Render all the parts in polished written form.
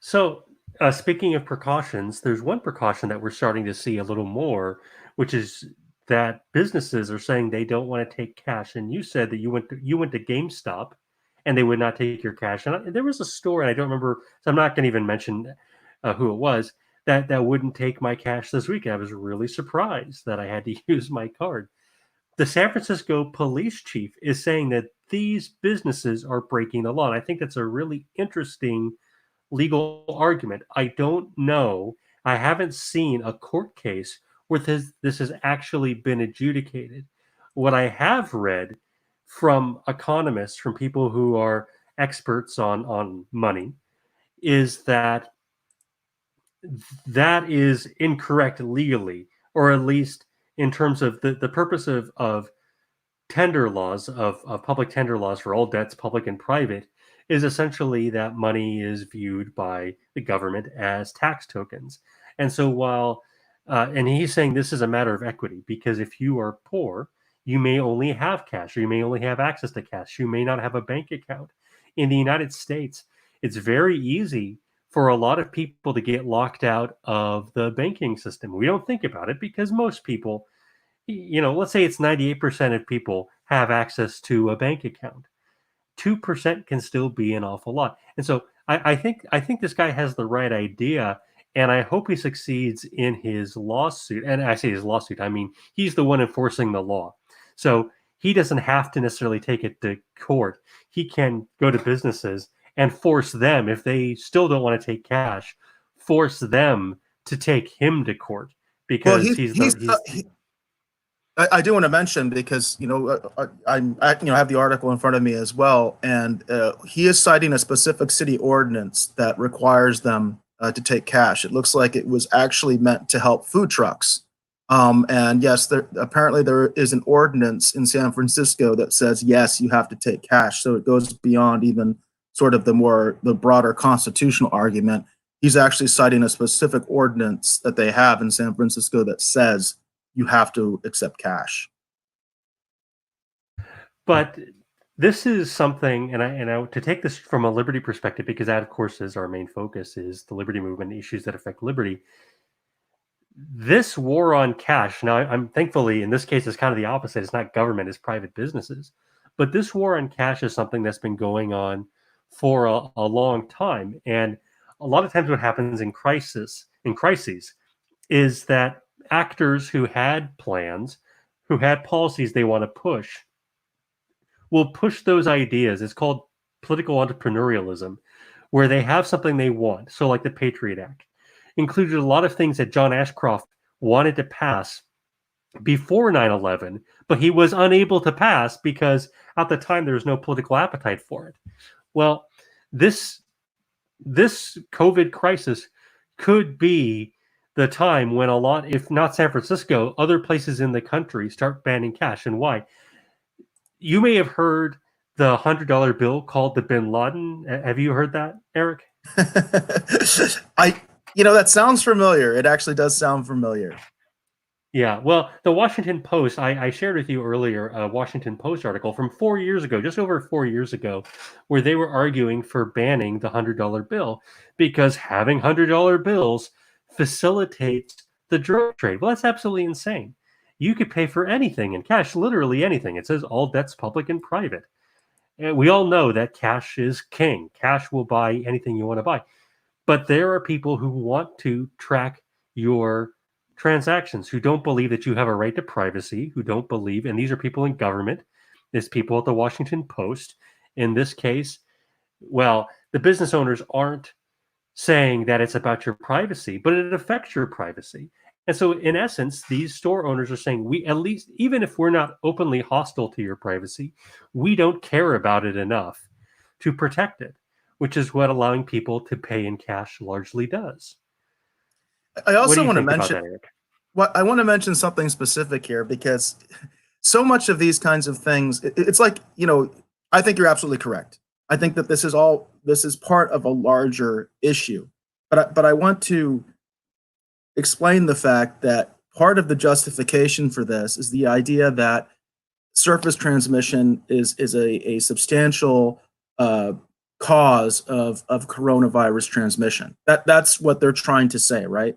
So, speaking of precautions, there's one precaution that we're starting to see a little more, which is that businesses are saying they don't want to take cash. And you said that you went to GameStop, and they would not take your cash. And there was a store, and I don't remember, so I'm not going to even mention who it was that wouldn't take my cash this week. I was really surprised that I had to use my card. The San Francisco police chief is saying that these businesses are breaking the law. And I think that's a really interesting legal argument. I don't know. I haven't seen a court case where this has actually been adjudicated. What I have read from economists, from people who are experts on money, is that that is incorrect legally, or at least in terms of the purpose of tender laws, of public tender laws for all debts, public and private, is essentially that money is viewed by the government as tax tokens. And so and he's saying this is a matter of equity, because if you are poor, you may only have cash, or you may only have access to cash. You may not have a bank account. In the United States, it's very easy for a lot of people to get locked out of the banking system. We don't think about it because most people, let's say it's 98% of people have access to a bank account. 2% can still be an awful lot. And so I think this guy has the right idea, and I hope he succeeds in his lawsuit. And I say his lawsuit, I mean he's the one enforcing the law. So he doesn't have to necessarily take it to court. He can go to businesses and force them, if they still don't want to take cash, force them to take him to court, Well, because I do want to mention, because I have the article in front of me as well, and he is citing a specific city ordinance that requires them to take cash. It looks like it was actually meant to help food trucks. And yes, apparently there is an ordinance in San Francisco that says yes, you have to take cash. So it goes beyond even sort of the broader constitutional argument. He's actually citing a specific ordinance that they have in San Francisco that says you have to accept cash. But this is something, and to take this from a liberty perspective, because that, of course, is our main focus, is the liberty movement, issues that affect liberty. This war on cash, now I'm thankfully, in this case, it's kind of the opposite. It's not government, it's private businesses. But this war on cash is something that's been going on for a long time. And a lot of times what happens in crises, is that actors who had plans, who had policies they want to push, will push those ideas. It's called political entrepreneurialism, where they have something they want. So, like the Patriot Act included a lot of things that John Ashcroft wanted to pass before 9/11, but he was unable to pass because at the time there was no political appetite for it. Well, this COVID crisis could be the time when a lot, if not San Francisco, other places in the country start banning cash. And why? You may have heard the $100 bill called the Bin Laden. Have you heard that, Eric? That sounds familiar. It actually does sound familiar. Yeah, well, the Washington Post, I shared with you earlier a Washington Post article from 4 years ago, just over 4 years ago, where they were arguing for banning the $100 bill because having $100 bills facilitates the drug trade. Well, that's absolutely insane. You could pay for anything in cash, literally anything. It says all debts, public and private. And we all know that cash is king. Cash will buy anything you want to buy. But there are people who want to track your transactions, who don't believe that you have a right to privacy, who don't believe, and these are people in government, there's people at the Washington Post. In this case, well, the business owners aren't saying that it's about your privacy, but it affects your privacy. And so, in essence, these store owners are saying, we, at least, even if we're not openly hostile to your privacy, we don't care about it enough to protect it, which is what allowing people to pay in cash largely does. I What do also you want to think about mention that, Eric? I want to mention something specific here, because so much of these kinds of things, it's like, I think you're absolutely correct. I think that this is part of a larger issue, but I want to explain the fact that part of the justification for this is the idea that surface transmission is a substantial cause of coronavirus transmission. That's what they're trying to say, right?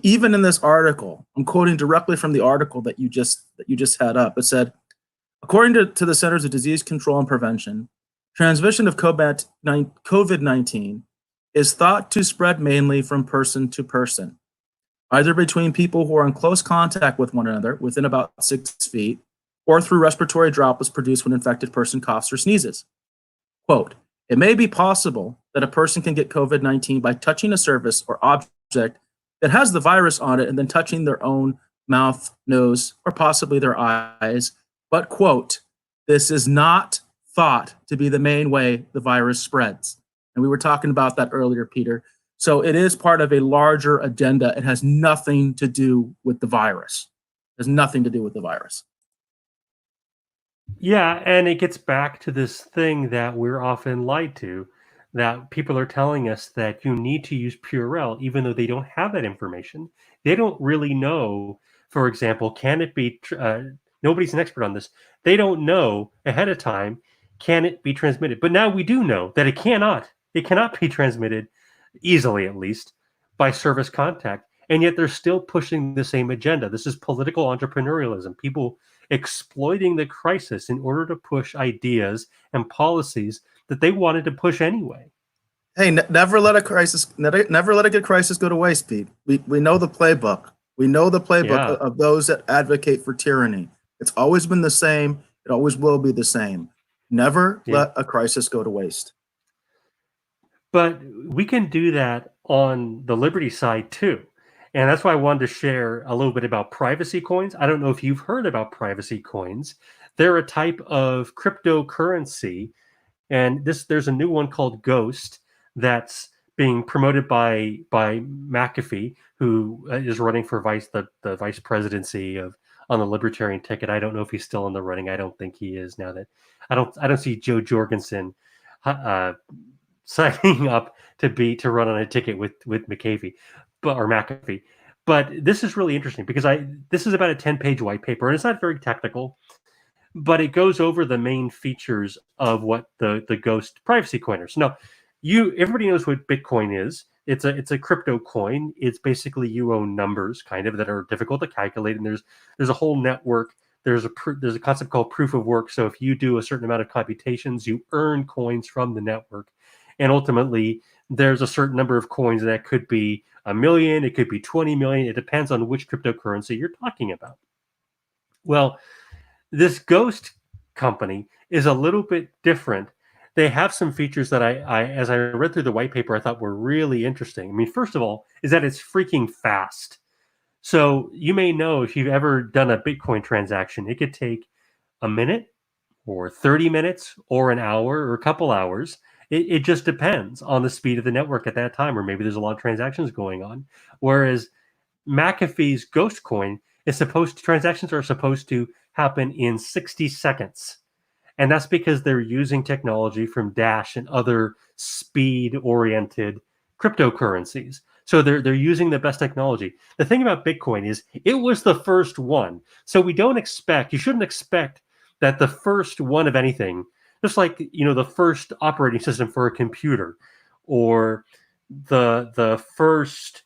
Even in this article, I'm quoting directly from the article that you just had up. It said, according to the Centers of Disease Control and Prevention, transmission of COVID-19 is thought to spread mainly from person to person, either between people who are in close contact with one another within about 6 feet, or through respiratory droplets produced when an infected person coughs or sneezes. Quote, it may be possible that a person can get COVID-19 by touching a surface or object that has the virus on it and then touching their own mouth, nose, or possibly their eyes. But, quote, this is not thought to be the main way the virus spreads. And we were talking about that earlier, Peter. So it is part of a larger agenda. It has nothing to do with the virus. It has nothing to do with the virus. Yeah, and it gets back to this thing that we're often lied to, that people are telling us that you need to use Purell, even though they don't have that information. They don't really know, for example, can it be, nobody's an expert on this. They don't know ahead of time, can it be transmitted? But now we do know that it cannot. It cannot be transmitted, easily at least, by surface contact. And yet they're still pushing the same agenda. This is political entrepreneurialism. People exploiting the crisis in order to push ideas and policies that they wanted to push anyway. Hey, never let a crisis, never let a good crisis go to waste, Pete. We know the playbook. We know the playbook of those that advocate for tyranny. It's always been the same. It always will be the same. Never let a crisis go to waste. But we can do that on the Liberty side too. And that's why I wanted to share a little bit about privacy coins. I don't know if you've heard about privacy coins. They're a type of cryptocurrency, and there's a new one called Ghost that's being promoted by McAfee, who is running for the vice presidency of on the Libertarian ticket. I don't know if he's still in the running. I don't think he is now that I don't see Joe Jorgensen signing up to run on a ticket with McAfee, or McAfee. But this is really interesting because this is about a 10-page white paper, and it's not very technical, but it goes over the main features of what the Ghost privacy coin is. Now, everybody knows what Bitcoin is. It's a crypto coin. It's basically you own numbers, kind of, that are difficult to calculate, and there's a whole network. There's a concept called proof of work. So if you do a certain amount of computations, you earn coins from the network. And ultimately, there's a certain number of coins that could be 1 million, it could be 20 million. It depends on which cryptocurrency you're talking about. Well, this Ghost company is a little bit different. They have some features that as I read through the white paper, I thought were really interesting. I mean, first of all, is that it's freaking fast. So you may know, if you've ever done a Bitcoin transaction, it could take a minute or 30 minutes or an hour or a couple hours. It just depends on the speed of the network at that time, or maybe there's a lot of transactions going on. Whereas McAfee's Ghost coin transactions are supposed to happen in 60 seconds. And that's because they're using technology from Dash and other speed-oriented cryptocurrencies. So they're using the best technology. The thing about Bitcoin is it was the first one. So you shouldn't expect that the first one of anything, just like, the first operating system for a computer, or the first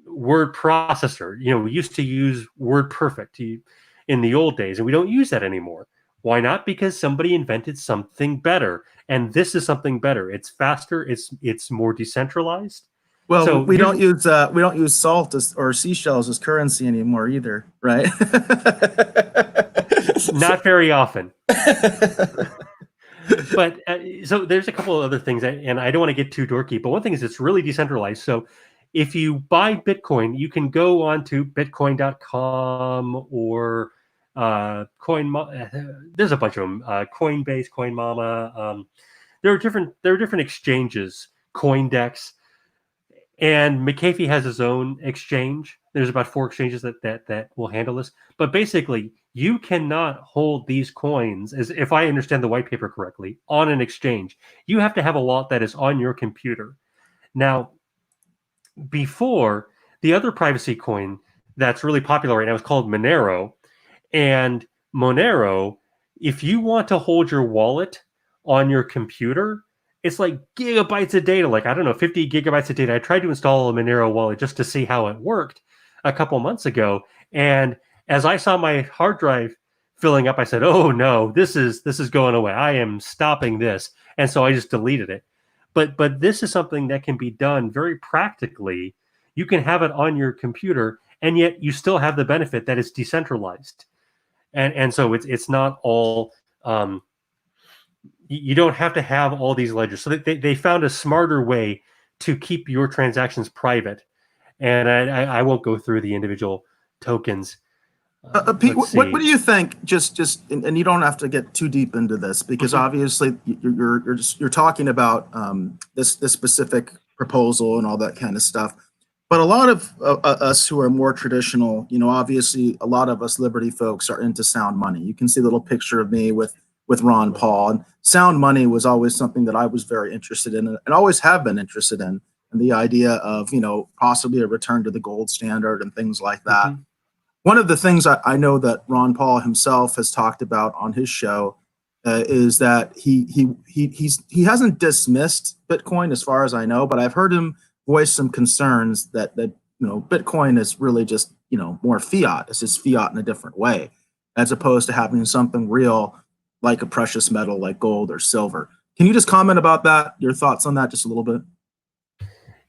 word processor. We used to use WordPerfect in the old days, and we don't use that anymore. Why not? Because somebody invented something better, and this is something better. It's faster. It's more decentralized. Well, so we don't use salt or seashells as currency anymore either, right? Not very often. But so there's a couple of other things, and I don't want to get too dorky, but one thing is it's really decentralized. So if you buy Bitcoin, you can go on to bitcoin.com or there's a bunch of them, Coinbase, CoinMama. There are different exchanges, CoinDex, and McAfee has his own exchange. There's about 4 exchanges that will handle this. But basically, you cannot hold these coins, as if I understand the white paper correctly, on an exchange. You have to have a wallet that is on your computer. Now, before, the other privacy coin that's really popular right now is called Monero. And Monero, if you want to hold your wallet on your computer, it's like gigabytes of data, like, I don't know, 50 gigabytes of data. I tried to install a Monero wallet just to see how it worked a couple months ago. And as I saw my hard drive filling up, I said, oh no, this is going away. I am stopping this. And so I just deleted it. But this is something that can be done very practically. You can have it on your computer, and yet you still have the benefit that it's decentralized. And so it's not all you don't have to have all these ledgers. So they found a smarter way to keep your transactions private. And I won't go through the individual tokens. Pete, Let's what see. do you think? And you don't have to get too deep into this because obviously you're talking about this specific proposal and all that kind of stuff. But a lot of us who are more traditional, obviously a lot of us Liberty folks are into sound money. You can see a little picture of me with Ron Paul. And sound money was always something that I was very interested in and always have been interested in. And the idea of, possibly a return to the gold standard and things like that. Mm-hmm. One of the things I know that Ron Paul himself has talked about on his show is that he hasn't dismissed Bitcoin as far as I know, but I've heard him voice some concerns that Bitcoin is really just more fiat. It's just fiat in a different way, as opposed to having something real like a precious metal like gold or silver. Can you just comment about that? Your thoughts on that just a little bit?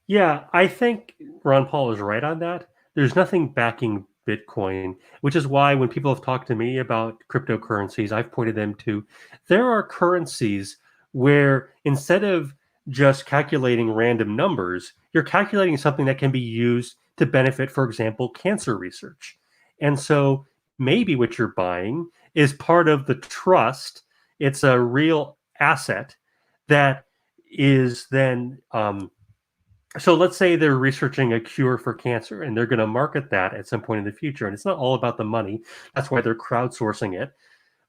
Yeah, I think Ron Paul is right on that. There's nothing backing Bitcoin, which is why when people have talked to me about cryptocurrencies, I've pointed them to there are currencies where instead of just calculating random numbers, you're calculating something that can be used to benefit, for example, cancer research. And so maybe what you're buying is part of the trust. It's a real asset that is then so let's say they're researching a cure for cancer and they're going to market that at some point in the future. And it's not all about the money. That's why they're crowdsourcing it.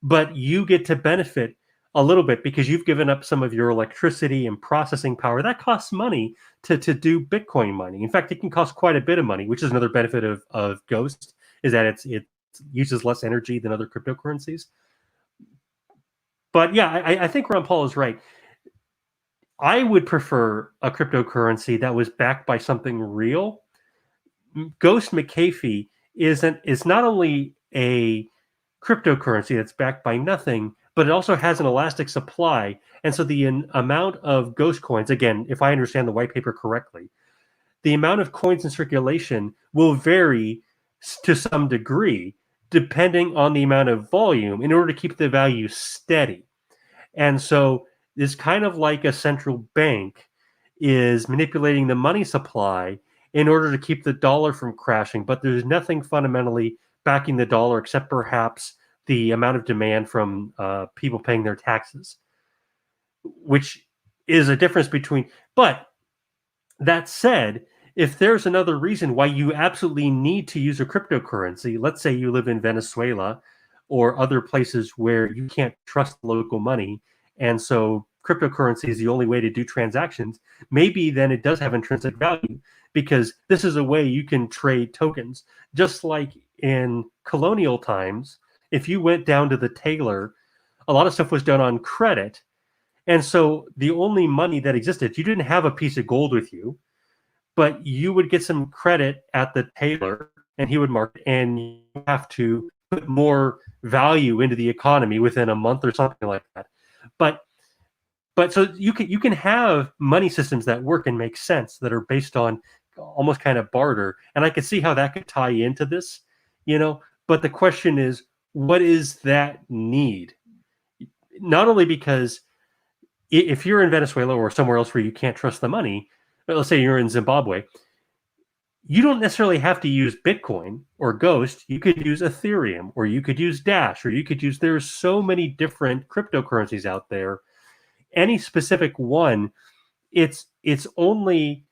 But you get to benefit a little bit because you've given up some of your electricity and processing power. That costs money to do Bitcoin mining. In fact, it can cost quite a bit of money, which is another benefit of Ghost, is that it uses less energy than other cryptocurrencies. But yeah, I think Ron Paul is right. I would prefer a cryptocurrency that was backed by something real. Ghost McAfee is not only a cryptocurrency that's backed by nothing, but it also has an elastic supply. And so the amount of Ghost coins, again, if I understand the white paper correctly, the amount of coins in circulation will vary to some degree depending on the amount of volume in order to keep the value steady. And so it's kind of like a central bank is manipulating the money supply in order to keep the dollar from crashing, but there's nothing fundamentally backing the dollar except perhaps the amount of demand from people paying their taxes, which is a difference between. But that said, if there's another reason why you absolutely need to use a cryptocurrency, let's say you live in Venezuela or other places where you can't trust local money, and so cryptocurrency is the only way to do transactions, maybe then it does have intrinsic value because this is a way you can trade tokens. Just like in colonial times, if you went down to the tailor, a lot of stuff was done on credit. And so the only money that existed, you didn't have a piece of gold with you, but you would get some credit at the tailor and he would mark it, and you have to put more value into the economy within a month or something like that. But so you can have money systems that work and make sense that are based on almost kind of barter. And I could see how that could tie into this, but the question is, what is that need? Not only because if you're in Venezuela or somewhere else where you can't trust the money, let's say you're in Zimbabwe, you don't necessarily have to use Bitcoin or Ghost. You could use Ethereum, or you could use Dash, or you could use, there's so many different cryptocurrencies out there. Any specific one, its only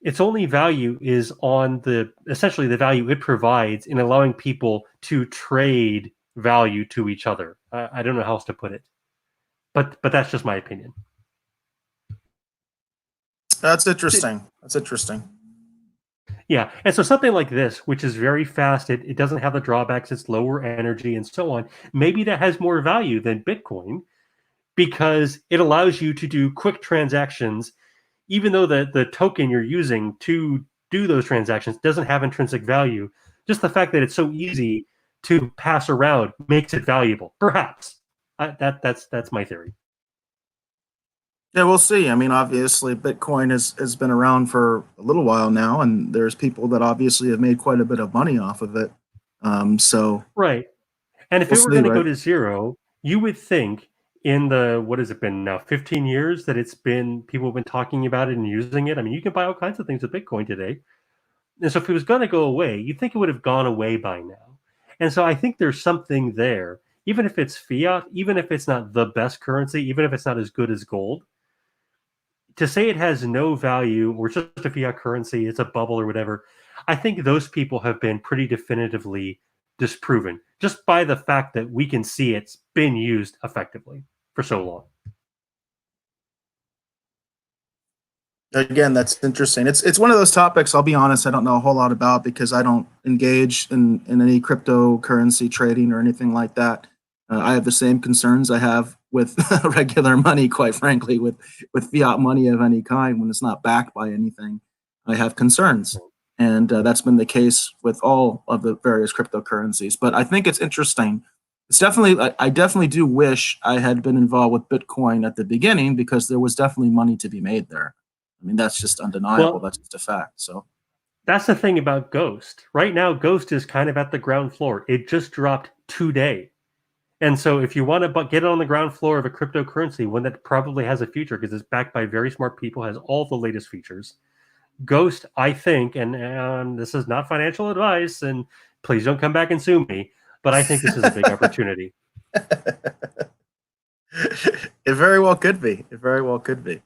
value is on essentially the value it provides in allowing people to trade value to each other. I don't know how else to put it, but that's just my opinion. That's interesting. That's interesting. Yeah, and so something like this, which is very fast, it doesn't have the drawbacks, it's lower energy and so on. Maybe that has more value than Bitcoin, because it allows you to do quick transactions, even though the token you're using to do those transactions doesn't have intrinsic value. Just the fact that it's so easy to pass around makes it valuable. Perhaps that's my theory. Yeah, we'll see. I mean, obviously, Bitcoin has been around for a little while now, and there's people that obviously have made quite a bit of money off of it. So Right. And if we'll it were see, going to go right? to zero, you would think in the, what has it been now, 15 years that it's been, people have been talking about it and using it. I mean, you can buy all kinds of things with Bitcoin today. And so if it was going to go away, you'd think it would have gone away by now. And so I think there's something there, even if it's fiat, even if it's not the best currency, even if it's not as good as gold, to say it has no value or just a fiat currency, it's a bubble or whatever, I think those people have been pretty definitively disproven just by the fact that we can see it's been used effectively for so long. Again, that's interesting. It's one of those topics. I'll be honest, I don't know a whole lot about because I don't engage in any cryptocurrency trading or anything like that. I have the same concerns I have with regular money, quite frankly, with fiat money of any kind when it's not backed by anything. I have concerns, and that's been the case with all of the various cryptocurrencies. But I think it's interesting. It's definitely I definitely do wish I had been involved with Bitcoin at the beginning because there was definitely money to be made there. I mean, that's just undeniable. Well, That's just a fact. So, that's the thing about Ghost. Right now, Ghost is kind of at the ground floor. It just dropped today. And so if you want to get it on the ground floor of a cryptocurrency, one that probably has a future because it's backed by very smart people, has all the latest features, Ghost, I think, and this is not financial advice, and please don't come back and sue me, but I think this is a big opportunity. it very well could be. It very well could be.